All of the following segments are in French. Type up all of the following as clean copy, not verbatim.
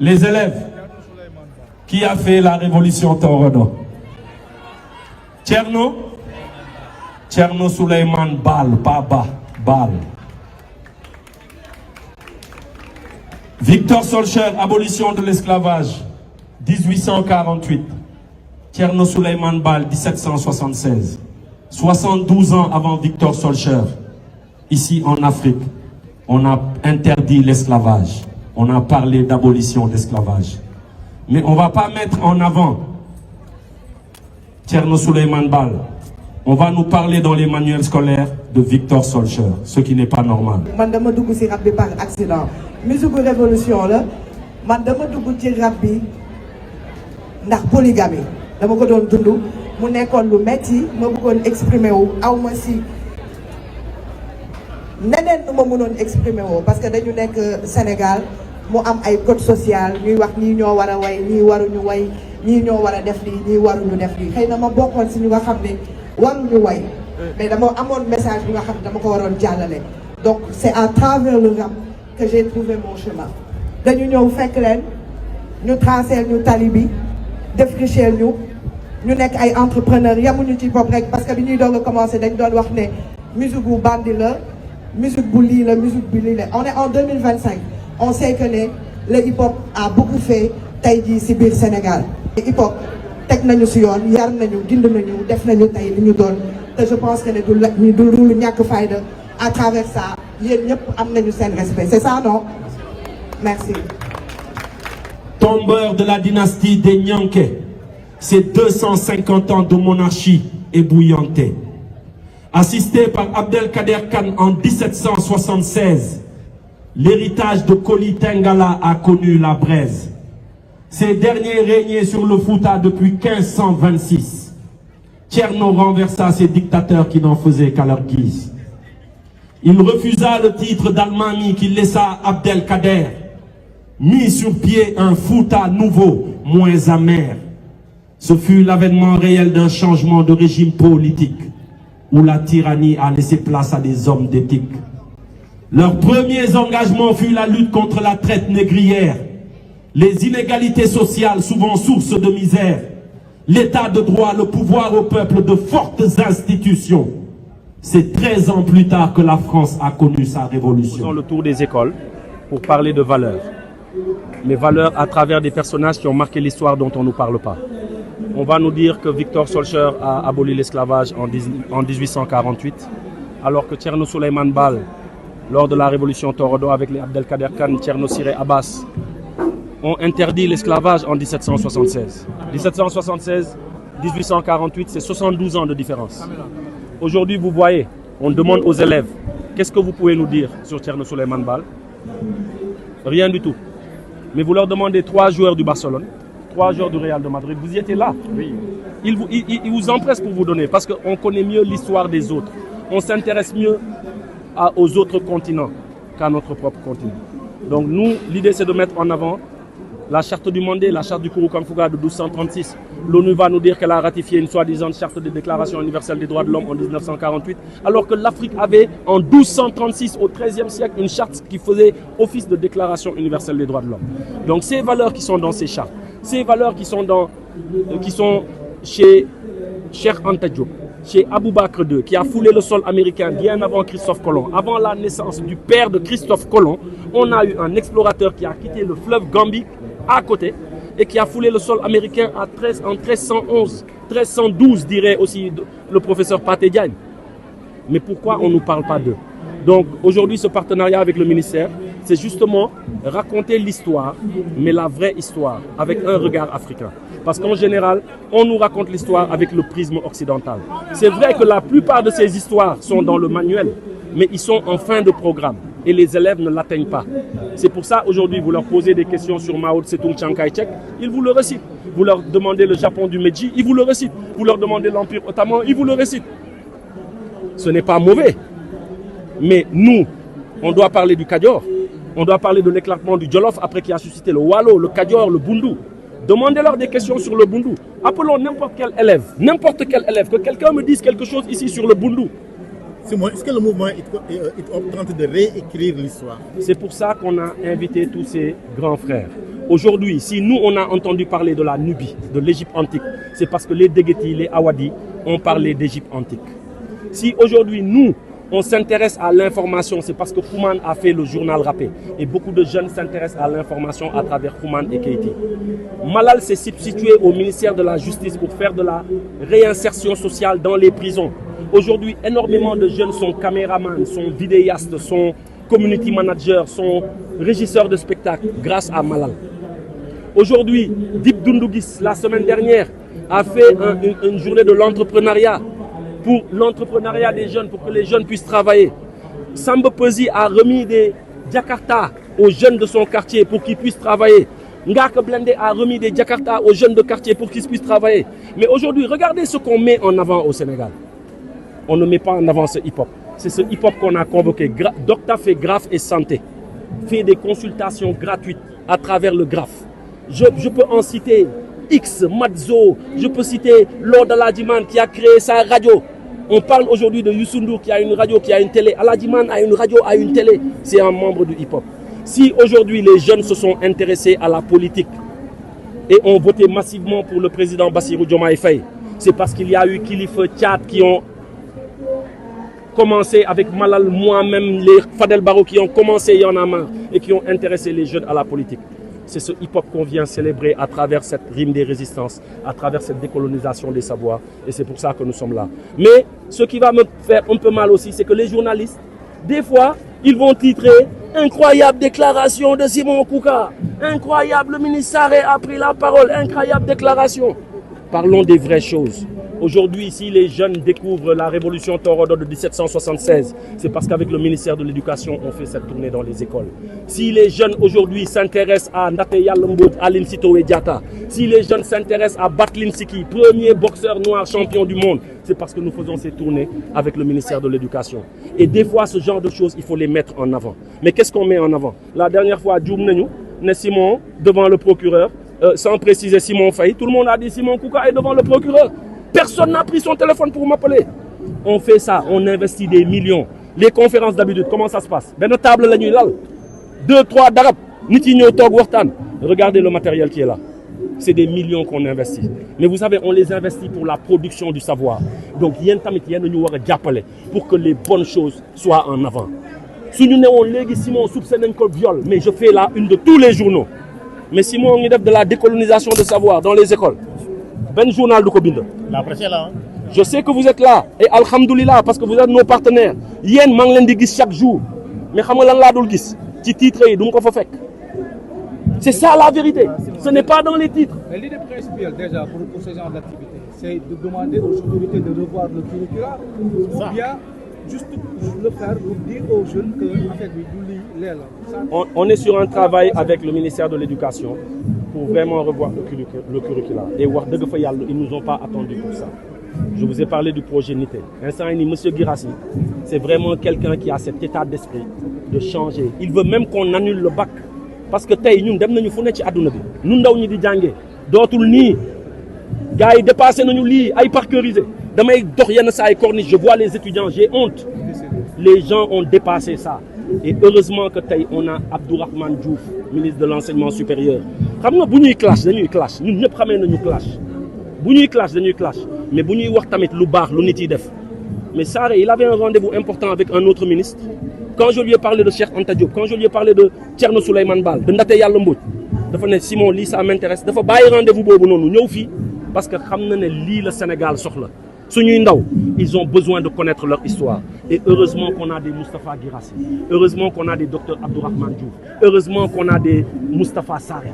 Les élèves qui a fait la révolution Torodo. Tcherno Souleymane Baal, pas Baal. Victor Solcher, abolition de l'esclavage, 1848. Tcherno Souleymane Baal, 1776. 72 ans avant Victor Solcher, ici en Afrique, on a interdit l'esclavage. On a parlé d'abolition d'esclavage. Mais on ne va pas mettre en avant Tcherno Souleymane Baal. On va nous parler dans les manuels scolaires de Victor Solcher, ce qui n'est pas normal. Man dama dugg ci rap bi par accident. Musique révolution la. Man dama dugg ci rap bi ndax polygamie. Dama ko doon dund mu nekkoon lu metti ma bëggoon exprimer wu aw ma si neneen nu ma mënoon exprimer wu parce que dañu nekk Sénégal mu am ay code social ñuy wax ñii ñoo war a way ñii waruñu way ñii ñoo war a def lii ñii waruñu def lii xëy na ma bokkoon si ñu nga xam ne waruñu way mais dama amoon message bi nga xam ne dama ko waroon jàllale. Donc c'est à travers le rap que j'ai trouvé mon chemin. dañu ñëw fekk leen ñu tracé ñu tali bi défricher ñu nekk ay entrepreneurs yamuñu ci bopp rek parce que bi ñuy doog a commencé dañ doon wax ne musique bu bandi la musique bu lii la musique bu lii la on est en 2025 on sait que le hip-hop a beaucoup fait tey jii si biir Sénégal. hip-hop teg nañu si yoon yar nañu gind nañu def nañu tey li ñu doon te je pense que ne du lu ñàkk fayda à travers ça yéen ñëpp am nañu seen respect c'est ça non merci. Tombeur de la dynastie des Nyanké, c'est 250 ans de monarchie ébouillantée. Assisté par Abdelkader Khan en 1776, l'héritage de Koli Tengala a connu la braise. Ces derniers régnaient sur le Fouta depuis 1526. Tcherno renversa ces dictateurs qui n'en faisaient qu'à leur guise. Il refusa le titre d'Almami qu'il laissa à Abdelkader, mit sur pied un Fouta nouveau, moins amer. Ce fut l'avènement réel d'un changement de régime politique, où la tyrannie a laissé place à des hommes d'éthique. Leurs premiers engagements fut la lutte contre la traite négrière, les inégalités sociales souvent source de misère, l'état de droit, le pouvoir au peuple, de fortes institutions. C'est 13 ans plus tard que la France a connu sa révolution. Nous faisons le tour des écoles pour parler de valeurs. Mais valeurs à travers des personnages qui ont marqué l'histoire dont on ne nous parle pas. On va nous dire que Victor Solcher a aboli l'esclavage en 1848, alors que Tcherno Souleymane Baal, lors de la révolution Torodo avec les Abdelkader Khan, Tcherno Siré Abbas, ont interdit l'esclavage en 1776. 1776, 1848, c'est 72 ans de différence. Aujourd'hui, vous voyez, on demande aux élèves, qu'est-ce que vous pouvez nous dire sur Tcherno Souleymane Baal? Rien du tout. Mais vous leur demandez 3 joueurs du Barcelone, 3 joueurs du Real de Madrid, vous y étiez là. Oui. Ils vous empressent pour vous donner, parce qu'on connaît mieux l'histoire des autres. On s'intéresse mieux aux autres continents qu'à notre propre continent. Donc nous, l'idée c'est de mettre en avant la charte du Mandé, la charte du Kourou-Kanfouga de 1236. L'ONU va nous dire qu'elle a ratifié une soi-disant charte de déclaration universelle des droits de l'homme en 1948, alors que l'Afrique avait en 1236, au XIIIe siècle, une charte qui faisait office de déclaration universelle des droits de l'homme. Donc ces valeurs qui sont dans ces chartes, ces valeurs qui sont chez Cheikh Anta Diop, chez Abou Bakr II, qui a foulé le sol américain bien avant Christophe Colomb, avant la naissance du père de Christophe Colomb, on a eu un explorateur qui a quitté le fleuve Gambie à côté et qui a foulé le sol américain en 1311, 1312 dirait aussi le professeur Pathé Diagne. Mais pourquoi on ne nous parle pas d'eux? Donc aujourd'hui, ce partenariat avec le ministère, c'est justement raconter l'histoire, mais la vraie histoire, avec un regard africain. Parce qu'en général, on nous raconte l'histoire avec le prisme occidental. C'est vrai que la plupart de ces histoires sont dans le manuel, mais ils sont en fin de programme et les élèves ne l'atteignent pas. C'est pour ça aujourd'hui, vous leur posez des questions sur Mao Tse-tung, Chiang Kai-shek, ils vous le récitent. Vous leur demandez le Japon du Meiji, ils vous le récitent. Vous leur demandez l'Empire ottoman, ils vous le récitent. Ce n'est pas mauvais. Mais nous, on doit parler du Kadior, On doit parler de l'éclatement du Jolof après qui a suscité le Walo, le Kadior, le Bundu. Demandez-leur des questions sur le Bundu. Appelons n'importe quel élève, que quelqu'un me dise quelque chose ici sur le Bundu. Est-ce que le mouvement tente de réécrire l'histoire? C'est pour ça qu'on a invité tous ces grands frères. Aujourd'hui, si nous on a entendu parler de la Nubie, de l'Égypte antique, c'est parce que les Déguéti, les Awadi ont parlé d'Égypte antique. Si aujourd'hui nous, on s'intéresse à l'information, c'est parce que Kouman a fait le journal Rappé. Et beaucoup de jeunes s'intéressent à l'information à travers Kouman et Keïti. Malal s'est situé au ministère de la Justice pour faire de la réinsertion sociale dans les prisons. Aujourd'hui, énormément de jeunes sont caméramans, sont vidéastes, sont community managers, sont régisseurs de spectacles grâce à Malal. Aujourd'hui, Dip Doundougis, la semaine dernière, a fait une journée de l'entrepreneuriat pour l'entrepreneuriat des jeunes, pour que les jeunes puissent travailler. Samba Pezi a remis des Jakarta aux jeunes de son quartier pour qu'ils puissent travailler. Ngaka Blende a remis des Jakarta aux jeunes de quartier pour qu'ils puissent travailler. Mais aujourd'hui, regardez ce qu'on met en avant au Sénégal. On ne met pas en avant ce hip-hop. C'est ce hip-hop qu'on a convoqué. Docta fait graphe et santé. Fait des consultations gratuites à travers le graphe. Je peux en citer X, Madzo, je peux citer Lord Aladjiman qui a créé sa radio. On parle aujourd'hui de Youssou Ndour qui a une radio, qui a une télé. Aladjiman a une radio, a une télé. C'est un membre du hip-hop. Si aujourd'hui les jeunes se sont intéressés à la politique et ont voté massivement pour le président Bassirou Diomaye Faye, c'est parce qu'il y a eu Kilifeu Tchad qui ont commencé avec Malal, moi-même, les Fadel Barro qui ont commencé Y'en a marre et qui ont intéressé les jeunes à la politique. C'est ce hip-hop qu'on vient célébrer à travers cette rime des résistances, à travers cette décolonisation des savoirs. Et c'est pour ça que nous sommes là. Mais ce qui va me faire un peu mal aussi, c'est que les journalistes, des fois, ils vont titrer « Incroyable déclaration de Simon Kouka »,« Incroyable, le ministre Sarré a pris la parole »,« Incroyable déclaration ». Parlons des vraies choses. Aujourd'hui, si les jeunes découvrent la révolution Torodo de 1776, c'est parce qu'avec le ministère de l'Éducation, on fait cette tournée dans les écoles. Si les jeunes aujourd'hui s'intéressent à Ndate Yalombout, Aline Sitoé Diatta, si les jeunes s'intéressent à Batlin Siki, premier boxeur noir champion du monde, c'est parce que nous faisons ces tournées avec le ministère de l'Éducation. Et des fois, ce genre de choses, il faut les mettre en avant. Mais qu'est-ce qu'on met en avant? La dernière fois, Djoum Nenou, Simon, devant le procureur, sans préciser Simon Faye, tout le monde a dit Simon Kouka est devant le procureur. Personne n'a pris son téléphone pour m'appeler. On fait ça, on investit des millions. Les conférences d'habitude, comment ça se passe? Ben table la nuit là, 2, 3 d'arabes, regardez le matériel qui est là. C'est des millions qu'on investit. Mais vous savez, on les investit pour la production du savoir. Donc, il y a un pour que les bonnes choses soient en avant. Si nous avons Simon soupçonne un viol, mais je fais la une de tous les journaux. Mais Simon, on de la décolonisation de savoir dans les écoles. Ben journal de Kobinde. La presse est là. Je sais que vous êtes là. Et alhamdoulilah, parce que vous êtes nos partenaires. Yen manglen di gis chaque jour. Mais xam nga lan la dul gis ci titre yi dum ko fa fek. C'est ça la vérité. Ce n'est pas dans les titres. Mais l'idée principale déjà pour ce genre d'activité, c'est de demander aux autorités de revoir le curriculum ou bien juste le faire pour dire aux jeunes que on est sur un travail avec le ministère de l'Éducation pour vraiment revoir le curriculum. Et ils ne nous ont pas attendu pour ça. Je vous ai parlé du projet Nité. M. Guirassi, c'est vraiment quelqu'un qui a cet état d'esprit de changer. Il veut même qu'on annule le bac. Parce que nous je vois les étudiants, j'ai honte. Les gens ont dépassé ça. Et heureusement que on a Abdourahmane Diouf, ministre de l'Enseignement supérieur. Nous clash. Nous ne clash. Mais nous wax tamit lu baax lu nit yi def. Mais Sarré, il avait un rendez-vous important avec un autre ministre. Quand je lui ai parlé de Cheikh Anta Diop, quand je lui ai parlé de Thierno Souleymane Baal, de Ndate Yalla Mbodj, dafa ne Simon lii ça m'intéresse. Dafa bàyyi rendez-vous boobu noonu ñëw fii parce que xam na ne lii le Sénégal soxla. Suñuy ndaw, ils ont besoin de connaître leur histoire. Et heureusement qu'on a des Moustapha Guirassi. Heureusement qu'on a des Dr Abdourahmane Diouf. Heureusement qu'on a des Moustapha Sarré.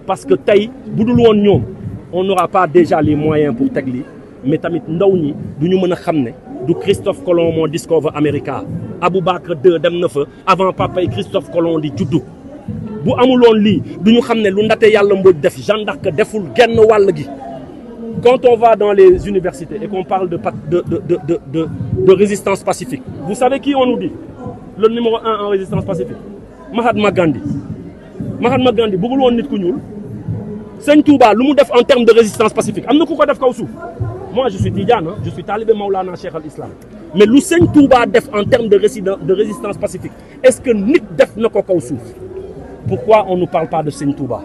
Parce que tey bu dul woon ñoom on n'aura pas déjà les moyens pour teg lii mais tamit ndaw ñi du ñu mën a xam ne du Christophe Colomb moo discover America Aboubacry II dem na fa avant papa yi Christophe Colomb di juddu bu amuloon lii du ñu xam ne lu Ndate Yalla Mbodj def Jeanne d'Arc deful genn wàll gi. Quand on va dans les universités et qu'on parle de résistance pacifique, vous savez qui on nous dit? Le numéro 1 en résistance pacifique, Mahatma Gandhi bëggul woon nit ku ñuul Sëñ Touba lu mu def en termes de résistance pacifique am na ku ko def kaw suuf moi je suis Tidiane je suis talibé Maulana Cheikh al Islam mais lu Sëñ Touba def en termes de résistance pacifique est-ce que nit def na ko kaw suuf pourquoi on ne parle pas de Sëñ Touba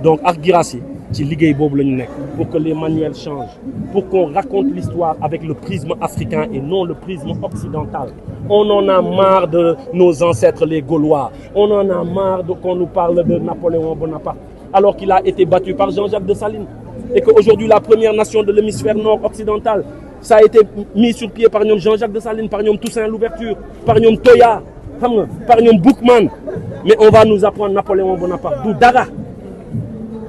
donc ak Guirassy ci liggéey boobu la ñu nekk pour que les manuels changent pour qu'on raconte l'histoire avec le prisme africain et non le prisme occidental. On en a marre de nos ancêtres les Gaulois, on en a marre qu'on nous parle de Napoléon Bonaparte alors qu'il a été battu par Jean-Jacques Dessalines et qu'aujourd'hui la première nation de l'hémisphère nord occidental ça a été mis sur pied par ñoom Jean-Jacques Dessalines, par ñoom Toussaint Louverture, par ñoom Toya, par ñoom Boukman, mais on va nous apprendre Napoléon Bonaparte du dara.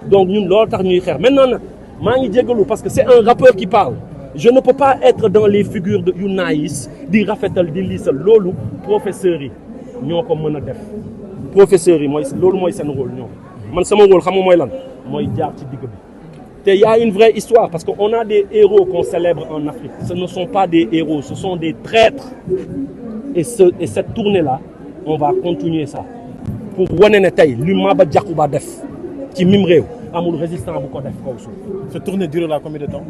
Donc ñun loolu tax ñuy xeex maintenant nag maa ngi jégalu parce que c'est un rappeur qui parle je ne peux pas être dans les figures de yu naïs di rafetal di liisal loolu professeurs yi ñoo ko mën a def professeurs yi mooy loolu mooy seen rôle ñoom man sama rôle xam nga mooy lan mooy jaar ci digg bi te y a une vraie histoire parce que on a des héros qu'on célèbre en Afrique ce ne sont pas des héros ce sont des traîtres et cette tournée là on va continuer ça pour wane ne tey lu Maba Diakhou Ba def ci mim réew amul résistant bu ko def kaw suuf. Cette tournée durera combien de temps?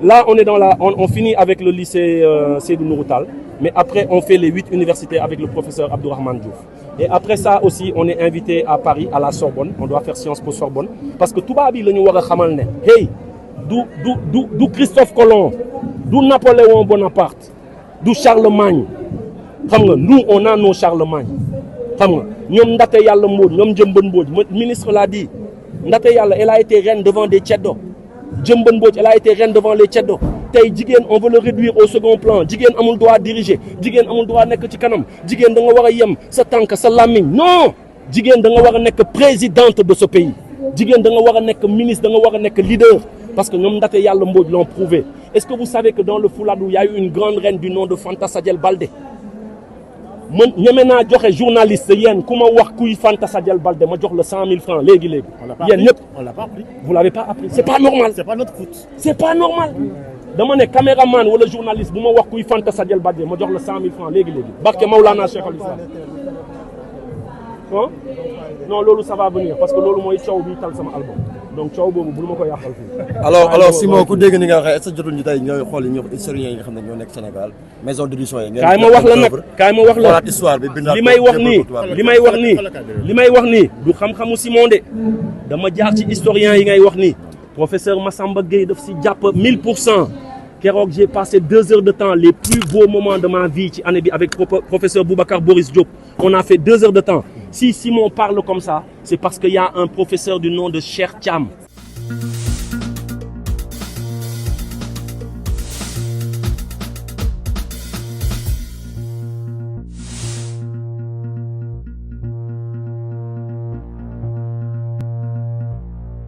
Là on finit avec le lycée Seydou Nourou Tall mais après on fait les 8 universités avec le professeur Abdourahmane Diouf et après ça aussi on est invité à Paris à la Sorbonne on doit faire Sciences Po Sorbonne parce que tubaab yi la ñu war a xamal ne hey du Christophe Colomb du Napoléon Bonaparte du Charlemagne xam nga nous on a nos Charlemagne xam nga ñoom Ndaté Yàlla Mbodj ñoom Jëmbën Mbodj ministre l'a dit Ndaté Yàlla elle a été reine devant des ceddo Jëmbën Mbodj elle a été reine devant les ceddo tey jigéen on veut le réduire au second plan jigéen amul droit diriger jigéen amul droit nekk ci kanam jigéen da nga war a yem sa tànk sa làmmiñ non jigéen da nga war a nekk présidente de ce pays jigéen da nga war a nekk ministre da nga war a nekk leader parce que ñoom Ndaté Yàlla Mbodj l'ont prouvé est-ce que vous savez que dans le Fouladou il y a eu une grande reine du nom de Fanta Sadiel Baldé man ñeme naa joxe journaliste yéen ku ma wax kuy Fanta Sadiel Baldé ma jox la 100 000 francs léegi yéen ñëpp on l'a pas appris. vous l'avez pas appris c'est pas normal. C'est pas notre faute. C'est pas normal. dama ne caméraman wala journaliste bu ma wax kuy Fanta Sadiel Baldé ma jox la 100 000 francs léegi barke Maulana Cheikh al Islam non loolu ça va venir parce que loolu mooy coow bi tal sama album donc coow boobu bul ma ko yàqal fii. alors Simon ku dégg ni nga waxee est-ce que jotul ñu tey ñooy xool ñoo historiens yi nga xam ne ñoo nekk Sénégal maison d'édition yi. kaay ma wax la nag kaay ma wax la histoire bi bindaat li may wax nii du xam-xamu Simon de dama jaar ci historiens yi ngay wax nii professeur Massamba Gueye daf si jàpp 1000%. Keroog j'ai passé 2 heures de temps les plus beaux moments de ma vie ci année bi avec professeur Boubacar Boris Diop on a fait 2 heures de temps si Simon parle comme ça c'est parce qu'il y a un professeur du nom de Cheikh Thiam